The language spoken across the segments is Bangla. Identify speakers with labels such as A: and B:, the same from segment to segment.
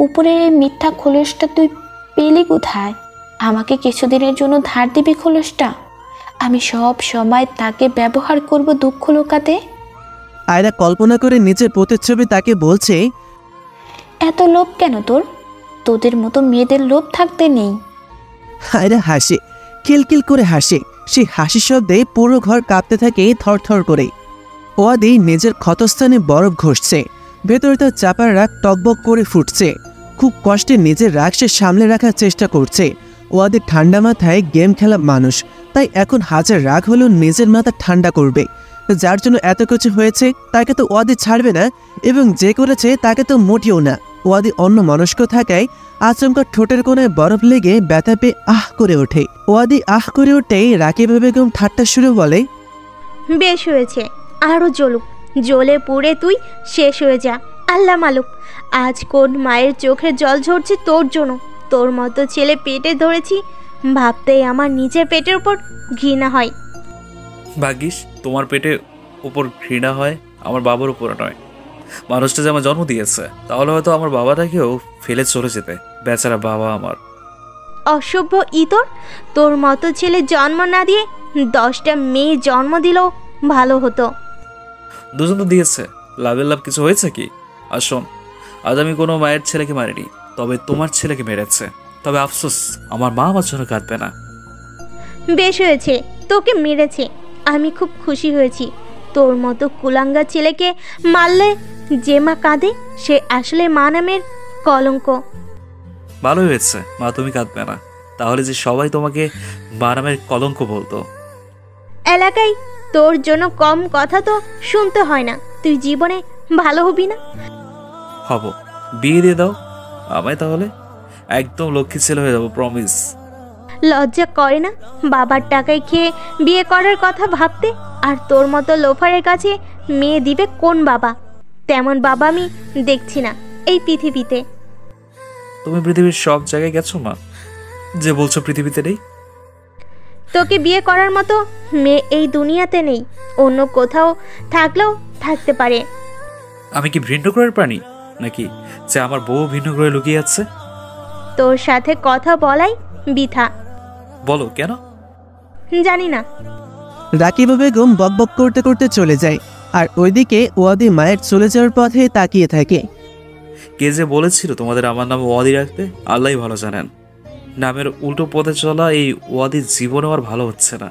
A: উপরের এই মিথ্যা খোলসটা তুই পেলি কোথায়? আমাকে কিছুদিনের জন্য ধার দিবি খোলসটা? আমি সব সময় তাকে ব্যবহার করব দুঃখ লুকাতে।
B: আয়রা কল্পনা করে নিজের প্রতিচ্ছবি তাকে বলছে,
A: এত লোভ কেন তোর? তোদের মতো মেয়েদের লোভ থাকতে নেই।
B: আয়রা হাসে, কিলকিল করে হাসে। সেই হাসির শব্দে পুরো ঘর কাঁপতে থাকে থরথর করে। ওয়াদি নিজের ক্ষতস্থানে বরফ ঘষছে। ভেতরে তার চাপার রাগ টকবক করে ফুটছে। খুব কষ্টে নিজের রাগ সে সামলে রাখার চেষ্টা করছে। ওয়াদি ঠান্ডা মাথায় গেম খেলা মানুষ, তাই এখন হাজার রাগ হলেও নিজের মাথা ঠান্ডা করবে। যার জন্য এত কিছু হয়েছে তাকে তো ওয়াদি ছাড়বে না, এবং যে করেছে তাকে তো মোটেও না। ওয়াদি অন্য মনস্ক থাকায় আচমকা ঠোঁটের কোণায় বরফ লেগে ব্যথা পেয়ে আহ করে ওঠে। ওয়াদি আহ করে উঠেই রাকিবা বেগম ঠাট্টা সুরে বলে,
C: বেশ হয়েছে, আরও জ্বলুক, জ্বলে পুড়ে তুই শেষ হয়ে যা। আল্লাহ মালুক, আজ কোন মায়ের চোখে জল ঝরছে তোর জন্য। তোর মতো ছেলে পেটে ধরেছি, ভাবতেই আমার নিজের পেটের উপর ঘৃণা হয়।
D: ভাগ্যিস তোমার পেটের উপর ঘৃণা হয়, আমার বাবার উপর নয়। মানুষটা যে আমার জন্ম দিয়েছে, তাহলে হয়তো আমার বাবাটাকেও ফেলে চলে যেতে। বেচারা বাবা আমার।
C: অসভ্য ইতর, তোর মতো ছেলে জন্ম না দিয়ে 10টা মেয়ে জন্ম দিলেও ভালো হতো।
D: দুজন তো দিয়েছে, লাভের লাভ কিছু হয়েছে কি? আর শোন, আজ আমি কোনো মায়ের ছেলেকে মারিনি, তবে তোমার ছেলেকে মেরেছে। তবে আফসোস, আমার মা আমার জন্য কাঁদবে না।
C: বেশ হয়েছে, তোকে মেরেছে, আমি খুব খুশি হয়েছি। তোর মতো কুলাঙ্গা ছেলেকে মারলে যে মা কাঁদে সে আসলে মা নামের কলঙ্ক।
D: ভালো হয়েছে মা তুমি কাঁদবে না, তাহলে যে সবাই তোমাকে মা নামের কলঙ্ক বলতো।
C: এলাকায় তোর জন্য কম কথা তো শুনতে হয় না। তুই জীবনে ভালো হবি না।
D: হব, বিয়ে দিয়ে দাও আমায়, তাহলে একদম লক্ষ্মী ছেলে হয়ে যাবো, প্রমিস।
C: লজ্জা করে না বাবার টাকায় খেয়ে বিয়ে করার কথা ভাবতে? আর তোর মতো লোফারের কাছে মেয়ে দিবে কোন বাবা? তেমন বাবা আমি দেখছি না এই পৃথিবীতে।
D: তুমি পৃথিবীর সব জায়গায় গেছো মা, যে বলছো পৃথিবীতে নেই?
C: তোকে বিয়ে করার মতো মেয়ে এই দুনিয়াতে নেই, অন্য কোথাও থাকলেও থাকতে পারে।
D: আমি কি ভিন্ন গ্রহের প্রাণী নাকি, যে আমার বউ ভিন্ন গ্রহে লুকিয়ে আছে?
C: তোর সাথে কথা বলাই বৃথা।
D: বলো কেন?
C: জানি না।
B: রাকিবা বেগম বকবক করতে করতে চলে যায়। আর ওইদিকে ওয়াদি মায়ের চলে যাওয়ার পথে তাকিয়ে থাকে।
D: কে যে বলেছিল তোমাদের আমার নাম ওয়াদি রাখতে, আল্লাহই ভালো জানেন। নামের উল্টো পথে চলা এই ওয়াদির জীবনেও আর ভালো হচ্ছে না।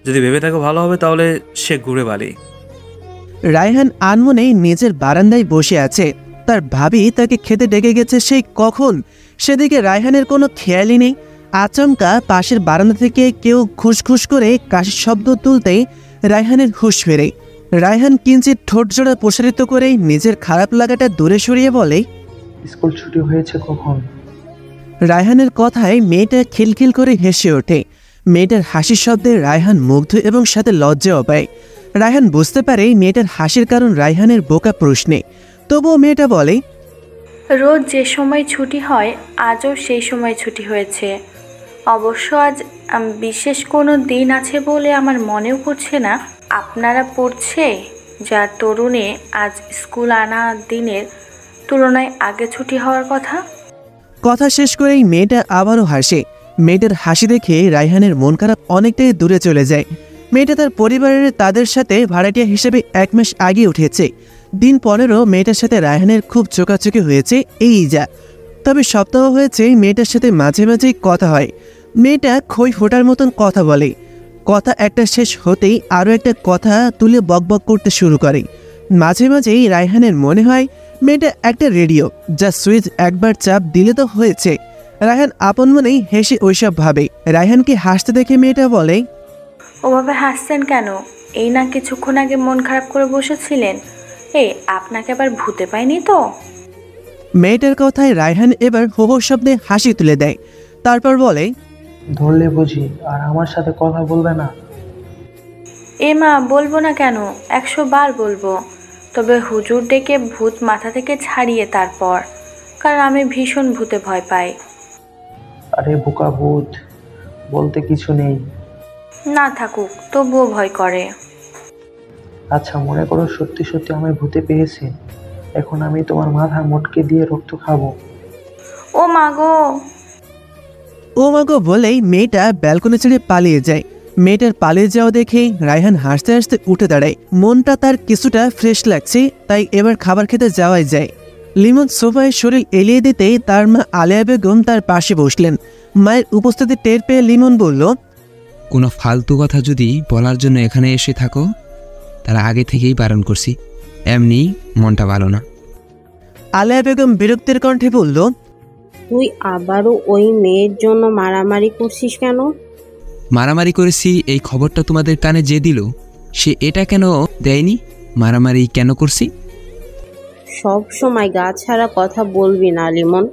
D: যদি ভেবে থাকো ভালো হবে, তাহলে সে ঘুরে বালি।
B: রায়হান আনমনে নিজের বারান্দায় বসে আছে। তার ভাবি তাকে খেতে ডেকে গেছে সেই কখন। সেদিকে রায়হানের কোনো খেয়ালই নেই। আচমকা পাশের বারান্দা থেকে কেউ খুশখুশ করে কাশির শব্দ তুলতেই রায়হানের হুঁশ ফেরে। রায়হান কিঞ্চিত ঠোঁট জোড়া প্রসারিত করেই নিজের খারাপ লাগাটা দূরে সরিয়ে বলে,
E: স্কুল ছুটি হয়েছে কখন?
B: রায়হানের কথায় মেয়েটা খিলখিল করে হেসে ওঠে। মেয়েটার হাসির শব্দে রায়হান মুগ্ধ এবং সাথে লজ্জাও পায়। রায়হান বুঝতে পারে মেয়েটার হাসির কারণ রায়হানের বোকা প্রশ্নে। তবুও মেয়েটা বলে,
F: রোজ যে সময় ছুটি হয় আজও সেই সময় ছুটি হয়েছে। অবশ্য আজ বিশেষ কোনো দিন আছে বলে আমার মনেও পড়ছে না। আপনারা পড়ছে যার তরুণে আজ স্কুল আনা দিনের তুলনায় আগে ছুটি হওয়ার কথা।
B: কথা শেষ করেই মেয়েটা আবারও হাসে। মেয়েটার হাসি দেখে রায়হানের মন খারাপ অনেকটাই দূরে চলে যায়। মেয়েটা তার পরিবারের তাদের সাথে ভাড়াটিয়া হিসেবে 1 মাস আগে উঠেছে। দিন 15 মেয়েটার সাথে রায়হানের খুব চোকাচোকি হয়েছে, এই যা। তবে সপ্তাহ হয়েছে মেয়েটার সাথে মাঝে মাঝেই কথা হয়। মেয়েটা খই ফোটার মতন কথা বলে। কথা একটা শেষ হতেই আরও একটা কথা তুলে বকবক করতে শুরু করে। মাঝে মাঝেই রায়হানের মনে হয় মেয়েটা একটা রেডিও, যা সুইচ একবার চাপ দিলে তো হয়েছে। রায়হান আপন মনেই হেসে ওইসব ভাবে। রায়হানকে হাসতে দেখে মেয়েটা বলে,
F: ওভাবে হাসছেন কেন? এই না কিছুক্ষণ আগে মন খারাপ করে বসেছিলেন। আপনাকে আবার ভূতে পাইনি তো?
B: মেয়েটার কথায় রায়হান এবার হো হো শব্দে হাসি তুলে দেয়। তারপর বলে,
E: ধরলে বুঝি আর আমার সাথে কথা বলবে না?
F: মা, বলবো না কেন, 100 বার বলবো। তবে হুজুর ডেকে ভূত মাথা থেকে ছাড়িয়ে তারপর, কারণ আমি ভীষণ ভূতে ভয় পাই।
E: আরে বোকা ভূত, বলতে কিছু নেই।
F: না থাকুক, তবুও ভয় করে।
E: আচ্ছা মনে করো সত্যি সত্যি আমায় ভূতে পেয়েছে। এখন আমি তোমার মাথা মোটকে দিয়ে রক্ত খাবো।
F: ও মা গো।
B: ও মাগো বলেই মেয়েটা ব্যালকনি ছেড়ে পালিয়ে যায়। মেয়েটার পালিয়ে যাওয়া দেখে রায়হান হাসতে হাসতে উঠে দাঁড়ায়। মনটা তার কিছুটা ফ্রেশ লাগছে, তাই এবার খাবার খেতে যাওয়াই যায়। লিমন সোফায় শরীর এলিয়ে দিতেই তার মা আলেয়া বেগম তার পাশে বসলেন। মায়ের উপস্থিতি টের পেয়ে লিমন বলল,
G: কোনো ফালতু কথা যদি বলার জন্য এখানে এসে থাকো তারা আগে থেকেই বারণ করছি, এমনি মনটা ভালো না।
B: আলেয়া বেগম বিরক্তির কণ্ঠে বলল,
H: তুই আবারও ওই মেয়ের জন্য মারামারি করছিস কেন?
G: মারামারি করেছি এই খবরটা তোমাদের কানে যে দিল সে এটা কেন দেয়নি? মারামারি কেন করছি?
H: সব সময় গা ছাড়া কথা বলবি না লিমন।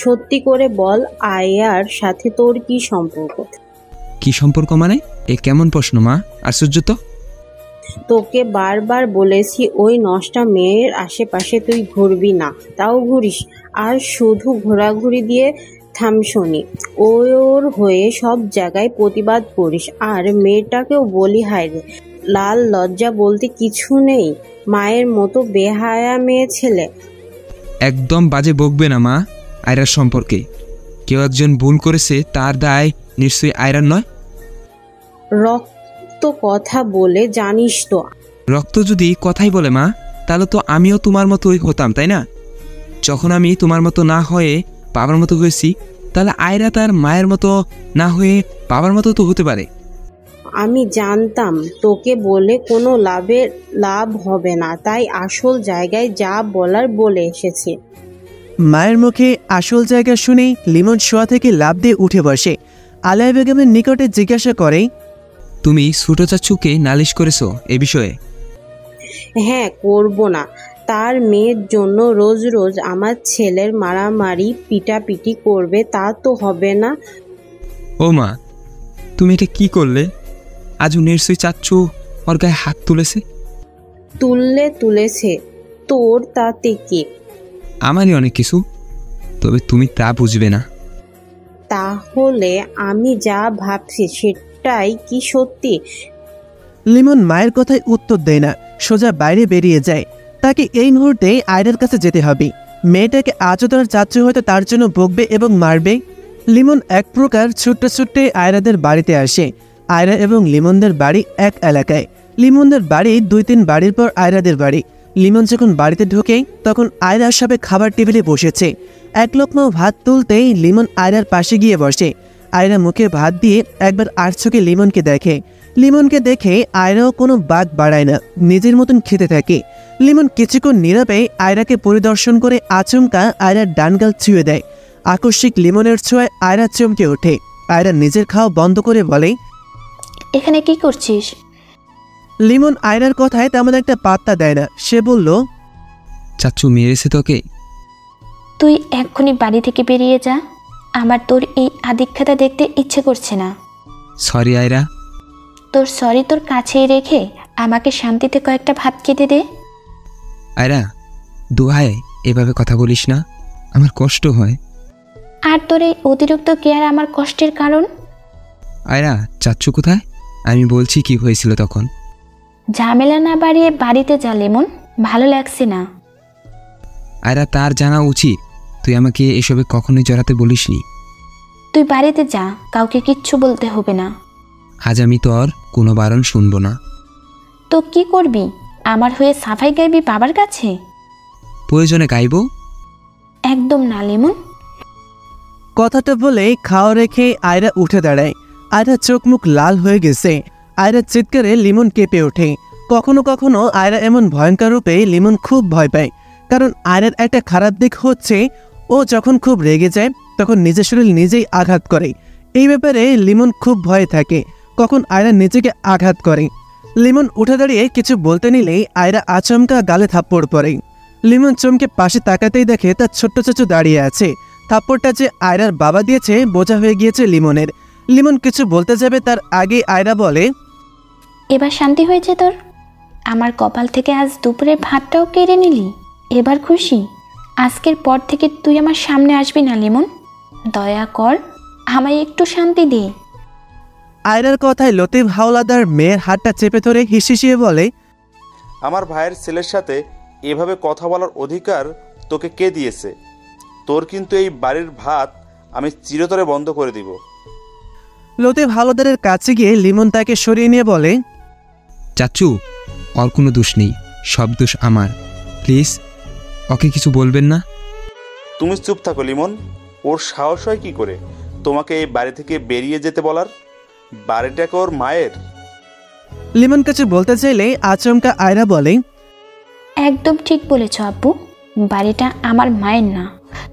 H: সত্যি করে বল, আয়ার সাথে তোর কি সম্পর্ক?
G: কি সম্পর্ক মানে? এ কেমন প্রশ্ন মা, আশ্চর্য তো।
H: তোকে বারবার বলেছি ওই নষ্টা মেয়ের আশেপাশে তুই ঘুরবি না, তাও ঘুরিস। আর শুধু ঘোরাঘুরি দিয়ে থামশনি, ওর হয়ে সব জায়গায় প্রতিবাদ করিস। আর মেয়েটাকেও বলি, হায় রে, লাল লজ্জা বলতে কিছু নেই। মায়ের মতো বেহায়া মেয়ে ছেলে।
G: একদম বাজে বকবে না মা আয়রার সম্পর্কে। কেউ একজন ভুল করেছে, তার দায় নিশ্চয়ই আয়রার নয়।
H: রক্ত কথা বলে জানিস তো।
G: রক্ত যদি কথাই বলে মা, তাহলে তো আমিও তোমার মতোই হতাম, তাই না? যখন আমি তোমার মতো না হয়ে বাবার মতো হয়েছি, তাহলে আয়রা তার মায়ের মতো না হয়ে বাবার মতো তো হতে পারে।
H: আমি জানতাম তোকে বলে কোনো লাভ হবে না, তাই আসল জায়গায় যা বলার বলে এসেছি।
B: মায়ের মুখে আসল জায়গা শুনেই লিমন শোয়া থেকে লাফ দিয়ে উঠে বসে। আলেয়া বেগমের নিকটে জিজ্ঞাসা করে,
G: তুমি ছোট চাচুকে নালিশ করেছো এ বিষয়ে?
H: হ্যাঁ, করব না। তার মেয়ের জন্য রোজ রোজ আমার ছেলের মারামারি পিটাপিটি করবে, তা তো হবে না।
G: ও মা, তুমি এটা কি করলে? আজও নিশ্চয়ই চাচ্ছু ওর গায়ে হাত তুলেছে।
H: তুলেছে, তোর তাতে কি?
G: আমারই অনেক কিছু, তবে তুমি তা বুঝবে না।
H: তাহলে আমি যা ভাবছি সেটাই কি সত্যি?
B: লিমন মায়ের কথায় উত্তর দেয় না, সোজা বাইরে বেরিয়ে যায়। তাকে এই মুহূর্তে আয়রার কাছে যেতে হবে। মেয়েটাকে আজও তার চাচ্চু হয়তো তার জন্য বকবে এবং মারবে। লিমন এক প্রকার ছুটতে ছুটতে আয়রাদের বাড়িতে আসে। আয়রা এবং লিমনদের বাড়ি এক এলাকায়। লিমনদের বাড়ি 2-3 বাড়ির পর আয়রাদের বাড়ি। লিমন যখন বাড়িতে ঢোকে তখন আয়রা সবে খাবার টেবিলে বসেছে। এক লোকমা ভাত তুলতেই লিমন আয়রার পাশে গিয়ে বসে। আয়রা মুখে ভাত দিয়ে একবার আড়চোখে লিমনকে দেখে। লিমনকে দেখে আয়রাও কোনো বাদ বাড়ায় না, নিজের মতন খেতে থাকে। লিমন কিছুক্ষণ নীরবে আয়রাকে পরিদর্শন করে আচমকা আয়রার ডানগাল ছুঁয়ে দেয়। আকস্মিক লিমনের ছোঁয়ায় আয়রা চমকে ওঠে। আয়রা নিজের খাওয়া বন্ধ করে বলে,
A: এখানে কি করছিস?
B: লিমন আয়রার কথায় তেমন একটা পাত্তা দেয় না। সে বলল,
G: চাচ্চু মেরেছে তোকে?
A: তুই এক্ষুনি বাড়ি থেকে বেরিয়ে যা, আমার তোর এই আদিক্ষেতা দেখতে ইচ্ছে করছে না।
G: সরি আয়রা।
A: তোর সরি তোর কাছেই রেখে আমাকে শান্তিতে কয়েকটা ভাত খেতে দে।
G: আয়রা, দোহায় এভাবে কথা বলিস না, আমার কষ্ট হয়।
A: আর তোর এই অতিরিক্ত কেয়ার আমার কষ্টের কারণ।
G: আয়রা, চাচ্চু কোথায়? আমি বলছি কি হয়েছিল তখন।
A: ঝামেলা না বাড়িয়ে বাড়িতে যা লিমন, ভালো লাগছে না।
G: আয়রা, তার জানা উচিত তুই আমাকে এসবে কখনোই জড়াতে বলিসনি।
A: তুই বাড়িতে যা, কাউকে কিচ্ছু বলতে হবে না।
G: আজ আমি তোর কোনো বারণ শুনবো না।
A: তো কি করবি? আমার হয়ে সাফাই গাইবি বাবার কাছে?
G: প্রয়োজনে গাইব।
A: একদম না লিমন।
B: কথাটা বলে খাওয়া রেখে আয়রা উঠে দাঁড়ায়। আয়রা চোখ মুখ লাল হয়ে গেছে। আয়রার চিৎকারে লিমন কেঁপে ওঠে। কখনো কখনো আয়রা এমন ভয়ঙ্কর রূপে লিমন খুব ভয় পায়। কারণ আয়রার একটা খারাপ দিক হচ্ছে, ও যখন খুব রেগে যায় তখন নিজের শরীর নিজেই আঘাত করে। এই ব্যাপারে লিমন খুব ভয়ে থাকে কখন আয়রা নিজেকে আঘাত করে। লিমন উঠে দাঁড়িয়ে কিছু বলতে নিলেই আয়রা আচমকা গালে থাপ্পড় পড়ে। লিমন চমকে পাশে তাকাতেই দেখে তার ছোট্ট চাচু দাঁড়িয়ে আছে। থাপ্পড়টা যে আয়রার বাবা দিয়েছে বোঝা হয়ে গিয়েছে লিমনের। লিমন কিছু বলতে যাবে তার আগে আয়রা বলে,
A: এবার শান্তি হয়েছে তোর? আমার কপাল থেকে আজ দুপুরের ভাতটাও কেড়ে নিলি, এবার খুশি? আজকের পর থেকে তুই আমার সামনে আসবি না লিমন, দয়া কর, আমায় একটু শান্তি দে।
B: আয়রার কথায় লতিফ হাওলাদার মেয়ের হাতটা চেপে ধরে হিসিয়ে বলে,
I: আমার ভাইয়ের ছেলের সাথে এভাবে কথা বলার অধিকার তোকে কে দিয়েছে? তোর কিন্তু এই বাড়ির ভাত আমি চিরতরে বন্ধ করে দিব।
B: লতিফ হাওলাদারের কাছে গিয়ে লিমন তাকে সরিয়ে নিয়ে বলে,
G: চাচু, ওর কোনো দোষ নেই, সব দোষ আমার। প্লিজ ওকে কিছু বলবেন না।
I: তুমি চুপ থাকো লিমন। ওর সাহস হয় কি করে তোমাকে এই বাড়ি থেকে বেরিয়ে যেতে বলার? বাড়িটাকে ওর মায়ের।
B: লিমন কিছু বলতে চাইলে আচমকা আয়রা বলে,
A: একদম ঠিক বলেছ আব্বু, বাড়িটা আমার মায়ের না।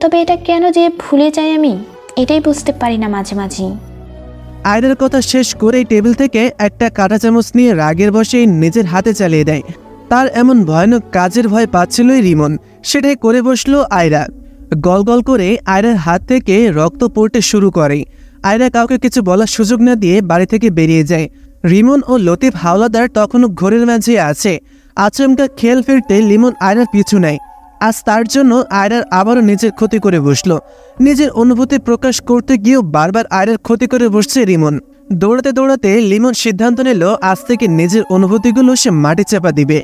A: তবে এটা কেন যে ভুলে যাই আমি, এটাই বুঝতে পারি না মাঝে মাঝে।
B: আয়রার কথা শেষ করেই টেবিল থেকে একটা কাঁটা চামচ নিয়ে রাগের বসে নিজের হাতে চালিয়ে দেয়। তার এমন ভয়ানক কাজের ভয় পাচ্ছিলই রিমন, সেটাই করে বসলো আয়রা। গল গল করে আয়রার হাত থেকে রক্ত পড়তে শুরু করে। আয়রা কাউকে কিছু বলার সুযোগ না দিয়ে বাড়ি থেকে বেরিয়ে যায়। রিমন ও লতিফ হাওলাদার তখনও ঘরের মাঝে আছে। আচমকা খেয়াল ফিরতে লিমন আয়রার পিছু নেয়। আজ তার জন্য আয়রার আবারও নিজের ক্ষতি করে বসলো। নিজের অনুভূতি প্রকাশ করতে গিয়েও বারবার আয়রার ক্ষতি করে বসছে রিমন। দৌড়াতে দৌড়াতে লিমন সিদ্ধান্ত নিল আজ থেকে নিজের অনুভূতিগুলো সে মাটি চাপা দিবে।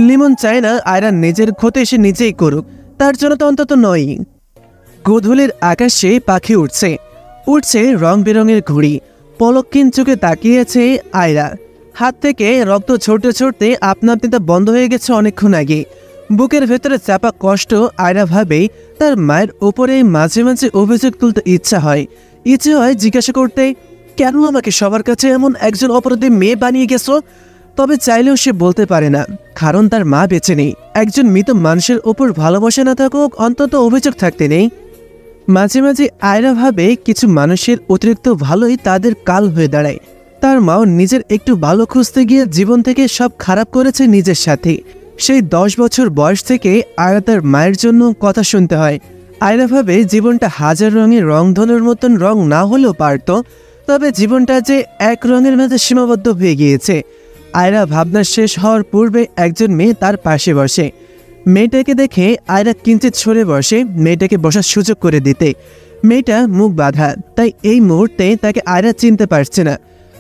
B: লিমন চায় না আয়রার নিজের ক্ষতি সে নিজেই করুক, তার জন্য তো অন্তত নয়। গোধূলির আকাশে পাখি উঠছে, উঠছে রং বেরঙের ঘুড়ি। পলকহীন চোখে তাকিয়েছে আয়রা। হাত থেকে রক্ত ছড়তে ছড়তে আপনা আপনি তা বন্ধ হয়ে গেছে অনেকক্ষণ আগে। বুকের ভেতরে চাপা কষ্ট আয়রা ভাবেই তার মায়ের ওপরে মাঝে মাঝে অভিযোগ তুলতে ইচ্ছা হয় জিজ্ঞাসা করতে, কেন আমাকে সবার কাছে এমন একজন অপরাধী মেয়ে বানিয়ে গেছো? তবে চাইলেও সে বলতে পারে না, কারণ তার মা বেঁচে নেই। একজন মৃত মানুষের ওপর ভালোবাসা না থাকুক, অন্তত অভিযোগ থাকতে নেই। মাঝে মাঝে আয়রা ভাবে কিছু মানুষের অতিরিক্ত ভালোই তাদের কাল হয়ে দাঁড়ায়। তার মাও নিজের একটু ভালো খুঁজতে গিয়ে জীবন থেকে সব খারাপ করেছে নিজের সাথে। সেই 10 বছর বয়স থেকে আয়রা তার মায়ের জন্য কথা শুনতে হয়। আয়রা ভাবে জীবনটা হাজার রঙের রংধনুর মতন রং না হলেও পারত, তবে জীবনটা যে এক রঙের মধ্যে সীমাবদ্ধ হয়ে গিয়েছে। আয়রা ভাবনা শেষ হওয়ার পূর্বে একজন মেয়ে তার পাশে বসে। মেয়েটাকে দেখে আয়রা কিঞ্চিত সরে বসে মেয়েটাকে বসার সুযোগ করে দিতে। মেয়েটা মুখ বাঁধা, তাই এই মুহূর্তে তাকে আয়রা চিনতে পারছে না।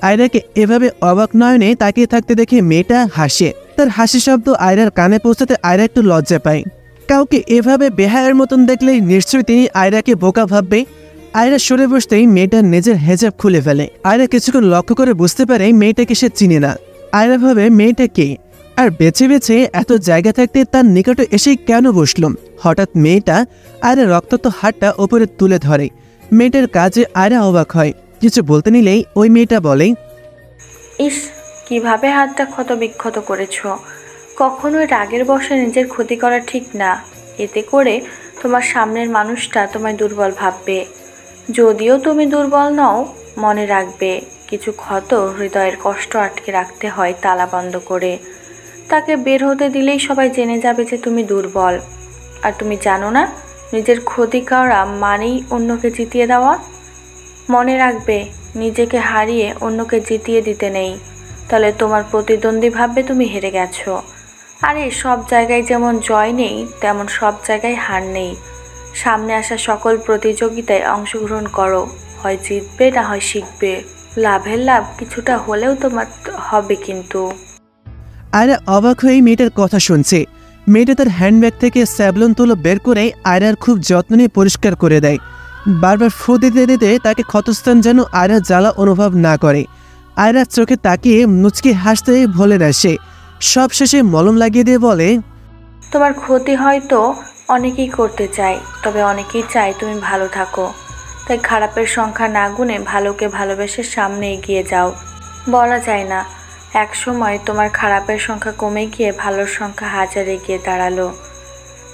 B: আয়রাকে এভাবে অবাক নয়নে তাকিয়ে থাকতে দেখে মেয়েটা হাসে। তার হাসি শব্দ আয়রার কানে পৌঁছাতে আয়রা একটু লজ্জা পায়। কাউকে এভাবে বেহায়ের মতন দেখলে নিশ্চয়ই তিনি আয়রাকে বোকা ভাববে। আয়রা সরে বসতেই মেয়েটা নিজের হেজাব খুলে ফেলে। আয়রা কিছুক্ষণ লক্ষ্য করে বুঝতে পারে মেয়েটাকে সে চিনে না। আয়রা ভাবে মেয়েটা কে, আর বেছে বেছে এত জায়গা থাকতে তার নিকটে এসেই কেন বসল। হঠাৎ মেয়েটা আয়রা রক্তাক্ত হাতটা ওপরে তুলে ধরে। মেয়েটার কাজে আয়রা অবাক হয়। কিছু বলতে নিলেই ওই মেয়েটা বলে,
F: ইস, কিভাবে হাতটা ক্ষত বিক্ষত করেছ। কখনোই রাগের বশে নিজের ক্ষতি করা ঠিক না। এতে করে তোমার সামনের মানুষটা তোমায় দুর্বল ভাববে। যদিও তুমি দুর্বল নও, মনে রাখবে কিছু ক্ষত হৃদয়ের কষ্ট আটকে রাখতে হয় তালা বন্ধ করে। তাকে বের হতে দিলেই সবাই জেনে যাবে যে তুমি দুর্বল। আর তুমি জানো না, নিজের ক্ষতি করা মানেই অন্যকে জিতিয়ে দেওয়া। মনে রাখবে, নিজেকে হারিয়ে অন্যকে জিতিয়ে দিতে নেই, তাহলে তোমার প্রতিদ্বন্দ্বী ভাববে তুমি হেরে গেছো। আরে সব জায়গায় যেমন জয় নেই, তেমন সব জায়গায় হার নেই। সামনে আসা সকল প্রতিযোগিতায় অংশগ্রহণ করো, হয় জিতবে না হয় শিখবে। লাভের লাভ কিছুটা হলেও তোমার হবে। কিন্তু
B: আয়রা অবাক হয়ে মেয়েটার কথা শুনছে। মেয়েটা তার হ্যান্ডব্যাগ থেকে স্যাভলন তুলো বের করে আয়রার খুব যত্ন নিয়ে পরিষ্কার করে দেয়। বারবার ফু দিতে দিতে তাকে ক্ষতস্থান যেন আয়রা জ্বালা অনুভব না করে। আয়রার চোখে তাকিয়ে মুচকি হাসতে ভোলে না সে। সব শেষে মলম লাগিয়ে দিয়ে বলে,
F: তোমার ক্ষতি হয়তো অনেকেই করতে চায়, তবে অনেকেই চায় তুমি ভালো থাকো। তাই খারাপের সংখ্যা না গুনে ভালোকে ভালোবেসে সামনে এগিয়ে যাও। বলা যায় না, এক সময় তোমার খারাপের সংখ্যা কমে গিয়ে ভালোর সংখ্যা হাজার এগিয়ে দাঁড়ালো।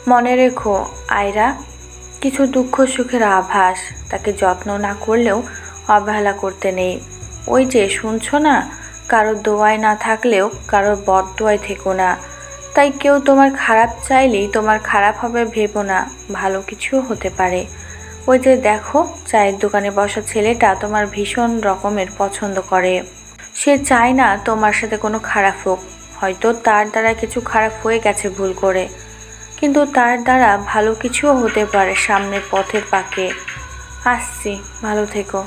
F: মনে রেখো আয়রা, কিছু দুঃখ সুখের আভাস, তাকে যত্ন না করলেও অবহেলা করতে নেই। ওই যে শুনছো না, কারোর দোয়ায় না থাকলেও কারোর বদদোয়ায় থেকো না। তাই কেউ তোমার খারাপ চাইলেই তোমার খারাপ হবে ভেবো না, ভালো কিছুও হতে পারে। ওই যে দেখো, চায়ের দোকানে বসা ছেলেটা তোমার ভীষণ রকমের পছন্দ করে। সে চায় না তোমার সাথে কোনো খারাপ হোক। হয়তো তার দ্বারা কিছু খারাপ হয়ে গেছে ভুল করে, কিন্তু তার দ্বারা ভালো কিছুও হতে পারে সামনের পথের পাকে। আসছি, ভালো থেকো।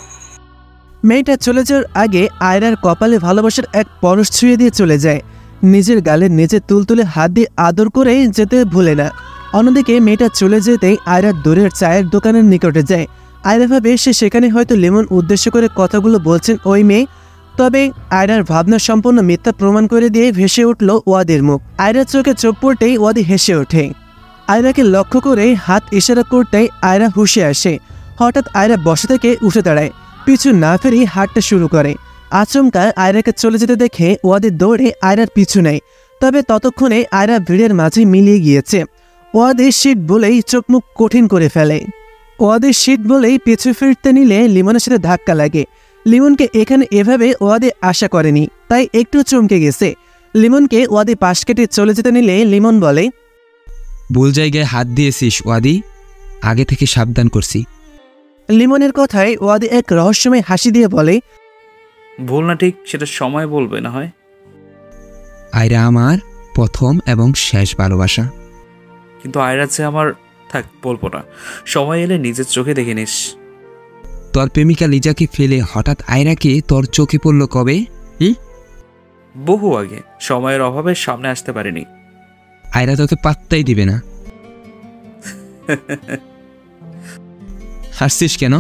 B: মেয়েটা চলে যাওয়ার আগে আয়রার কপালে ভালোবাসার এক পরশ ছুঁয়ে দিয়ে চলে যায়। নিজের গালে নিজে তুলতুলে হাত দিয়ে আদর করে যেতে ভুলে না। অন্যদিকে মেয়েটা চলে যেতেই আয়রা দূরের চায়ের দোকানের নিকটে যায়। আয়রা ভাবে সে সেখানে হয়তো লিমন উদ্দেশ্য করে কথাগুলো বলছেন ওই মেয়ে। তবে আয়রার ভাবনা সম্পূর্ণ মিথ্যা প্রমাণ করে দিয়ে ভেসে উঠল ওয়াদির মুখ। আয়রার চোখে চোখ পড়তেই ওয়াদি হেসে ওঠে। আয়রাকে লক্ষ্য করে হাত ইশারা করতেই আয়রা হুঁশে আসে। হঠাৎ আয়রা বসা থেকে উঠে দাঁড়ায়, পিছু না ফেরি হাঁটতে শুরু করে। আচমকা আয়রাকে চলে যেতে দেখে ওয়াদি দৌড়ে আয়রার পিছু নেয়। তবে ততক্ষণে আয়রা ভিড়ের মাঝে মিলিয়ে গিয়েছে। ওয়াদি শিট বলেই চোখ মুখ কঠিন করে ফেলে। ওয়াদি শিট বলেই পিছু ফিরতে নিলে লিমনের সাথে ধাক্কা লাগে। লিমনকে এখানে এভাবে ওয়াদি আশা করেনি, তাই একটু চমকে গেছে। লিমনকে ওয়াদি পাশ কেটে চলে যেতে নিলে লিমন বলে,
G: ভুল জায়গায় হাত দিয়েছিস ওয়াদি, আগে থেকে সাবধান করছি।
B: লিমনের কথায় ওয়াদি এক রহস্যময় হাসি দিয়ে বলে,
D: ভুল না ঠিক সেটা সময় বলবে না হয়।
G: আয়রা আমার প্রথম এবং শেষ ভালোবাসা।
D: কিন্তু আয়রা যে আমার, থাক বলবো না, সময় এলে নিজের চোখে দেখে নিস।
G: তোর প্রেমিকা লিজাকে ফেলে হঠাৎ আয়রাকে তোর চোখে পড়ল কবে?
D: বহু আগে, সময়ের অভাবে সামনে আসতে পারিনি।
G: আয়রা তোকে পাত্তাই দিবে না। হাসছিস কেন?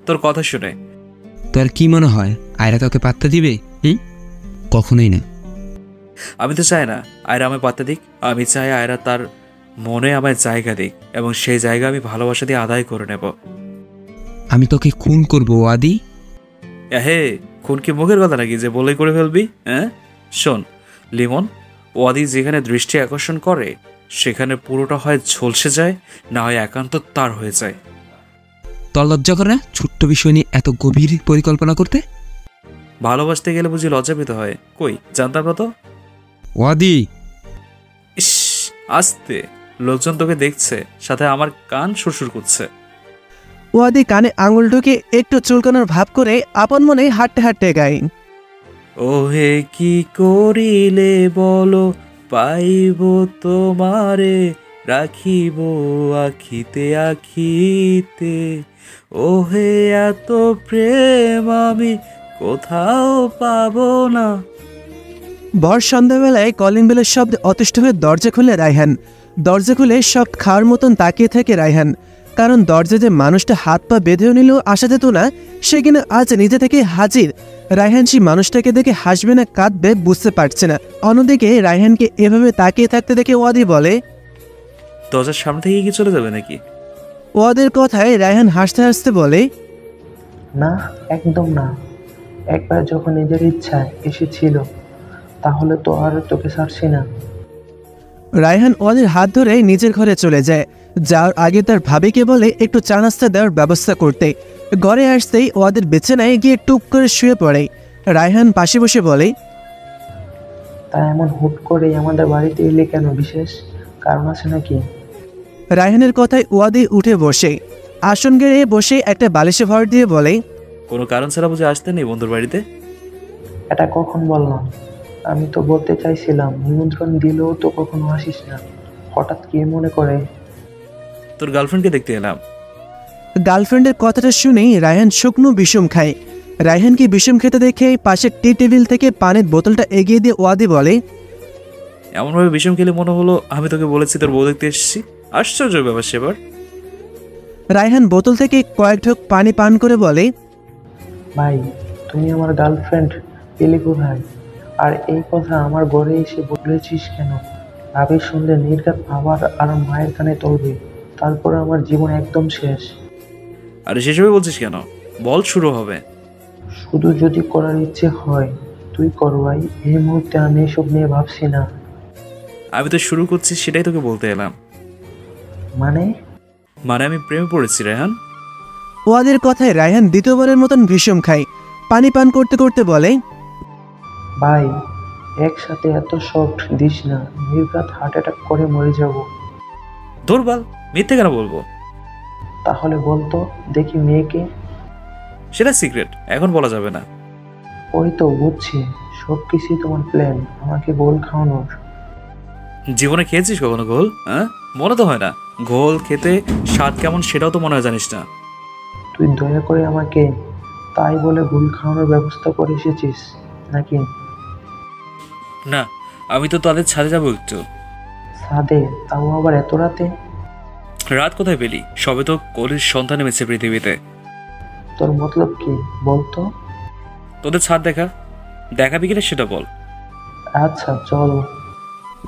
D: তোর কথা শুনে।
G: তোর কি মনে হয় আয়রা তোকে পাত্তা দিবে? কখনোই না।
D: আমি তো চাই না আয়রা আমায় পাত্তা দিক। আমি চাই আয়রা তার মনে আমায় জায়গা দিক, এবং সেই জায়গা আমি ভালোবাসা দিয়ে আদায় করে নেব।
G: আমি তোকে খুন করবো ওয়াদি।
D: হে, খুন কি মুখের কথা নাকি যে বলেই করে ফেলবি? হ্যাঁ শোন লিমন, ওয়াদি যেখানে দৃষ্টি আকর্ষণ করে সেখানে পুরোটা হয় ঝলসে যায়, না হয় একান্ত তার হয়ে যায়।
G: তোর লজ্জা করে না ছোট্ট বিষয় নিয়ে এত গভীর পরিকল্পনা করতে?
D: ভালোবাসতে গেলে বুঝি লজ্জা পেতে হয়? কই জানতাম না তো।
G: ওয়াদি,
D: ইস, আস্তে, লোকজন তোকে দেখছে, সাথে আমার কান সুরসুর করছে।
B: ওয়াদি কানে আঙুল ঢুকে একটু চুলকানোর ভাব করে আপন মনে হাঁটতে হাঁটতে গায়,
D: ওহে কি করিলে বলো, পাইব তোমারে, রাখিব আখিতে আখিতে, ওহে এত প্রেম আমি কোথাও পাবো না।
B: ভর সন্ধ্যাবেলায় কলিং বেলের শব্দে অতিষ্ঠ হয়ে দরজা খুলে রায়হান। দরজা খুলে সব খাওয়ার মতন তাকিয়ে থাকে রায়হান, কারণ দরজা যে মানুষটা হাত পা বেঁধেও নিলেও আসা যেত না, সে কিনা আজ নিজে থেকে হাজির। রায়হান সেই মানুষটাকে দেখে হাসবে না কাঁদবে বুঝতে পারছে না। অন্যদিকে রায়হানকে এভাবে তাকিয়ে থাকতে দেখে ওয়াদি বলে,
D: দরজার সামনে থেকে কি চলে যাবে নাকি?
B: ওয়াদের কথায় রায়হান হাসতে হাসতে বলে,
E: না, একদম না। একবার যখন নিজের ইচ্ছায় এসেছিল তাহলে তো আর তোকে ছাড়ছি না।
B: রায়হান ওয়াদের হাত ধরে নিজের ঘরে চলে যায়। যাওয়ার আগে তার ভাবিকে বলে একটু চা নাস্তা দেওয়ার ব্যবস্থা করতে। ঘরে আসতেই ওয়াদের বিছানায় গিয়ে টুক করে শুয়ে পড়ে। রায়হান পাশে বসে বলে,
E: তা এমন হুট করে আমাদের বাড়িতে এলে কেন? বিশেষ কারণ আছে নাকি?
B: রায়হানের কথায় ওয়াদি উঠে বসে আসন গেড়ে বসে একটা বালিশে ভর দিয়ে বলে,
D: কোনো কারণ ছাড়া বুঝে আসতে নেই বন্ধুর বাড়িতে?
E: এটা কখন বললাম? আমি তো বলতে চাইছিলাম নিমন্ত্রণ দিলেও তো কখনো আসিস না, হঠাৎ কি মনে করে?
D: তোর গার্লফ্রেন্ডকে দেখতে এলাম।
B: গার্লফ্রেন্ডের কথাটা শুনেই রায়হান শুকনো বিষম খায়। রায়হানকে বিষম খেতে দেখে পাশের টি টেবিল থেকে পানির বোতলটা এগিয়ে দিয়ে ওয়াদি বলে,
D: এমনভাবে বিষম খেলে মনে হলো আমি তোকে বলেছি তোর বউ দেখতে এসেছি। আশ্চর্য ব্যাপার সেবার।
B: রায়হান বোতল থেকে কয়েক ঢোক পানি পান করে বলে,
E: ভাই, তুমি আমার গার্লফ্রেন্ড পেলে কোথায়? আর এই কথা আমার ঘরে এসে বলেছিস কেন? ভাবি শুনলে নির্ঘাত আবার আর মায়ের কানে তুলবে, তারপরে আমার জীবন একদম শেষ।
D: আরে সেসবে বলছিস কেন? বল, শুরু হবে।
E: শুধু যদি করার ইচ্ছে হয় তুই কর ভাই, এই মুহূর্তে আমি এসব নিয়ে ভাবছি না।
D: আমি তো শুরু করছি সেটাই তোকে বলতে এলাম।
E: মানে
D: আমি প্রেমে পড়েছি রেহান।
B: ওয়াদের কথায় রায়হান দ্বিতীয়বারের মতন বিষম খায়। পানি পান করতে করতে বলে,
E: ভাই, একসাথে এত সফট দিস না, নির্ঘাত হার্ট অ্যাটাক করে মরে যাব।
D: দুর্বল, মিথ্যে কেন বলবো?
E: তাহলে বলতো দেখি মেয়েকে।
D: সেটা সিক্রেট, এখন বলা যাবে না।
E: ওই তো বুঝছি, সব কিছুই তোমার প্ল্যান, আমাকে গোল খাওয়ানোর।
D: জীবনে খেয়েছিস কখনো ঘোল? হ্যাঁ, মনে তো হয় না। ঘোল খেতে স্বাদ কেমন সেটাও তো মনে হয় জানিস না।
E: তুই দয়া করে আমাকে তাই বলে গোল খাওয়ানোর ব্যবস্থা করে এসেছিস নাকি?
D: না, আমি তো তাদের ছাদে যাবো একটু।
E: ছাদে, তাও আবার এত রাতে?
D: রাত কোথায় পেলি? সবে তো কলির সন্তান নেমেছে পৃথিবীতে।
E: তোর মতলব কি বলতো?
D: তোদের ছাদ দেখাবি কিনা সেটা বল।
E: আচ্ছা চলো।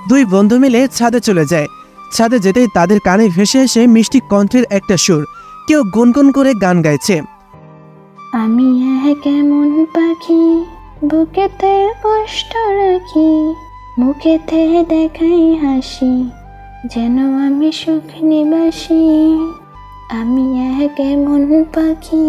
B: দুই বন্ধু মিলে ছাদে চলে যায়। ছাদে যেতেই তাদের কানে ভেসে এসে মিষ্টি কণ্ঠের একটা সুর। কেউ গুনগুন করে গান গাইছে।
A: আমি কেমন পাখি, বুকেতে কষ্ট রাখি, মুখেতে দেখাই হাসি, যেন আমি সুখ নিবাসী। আমি কেমন পাখি।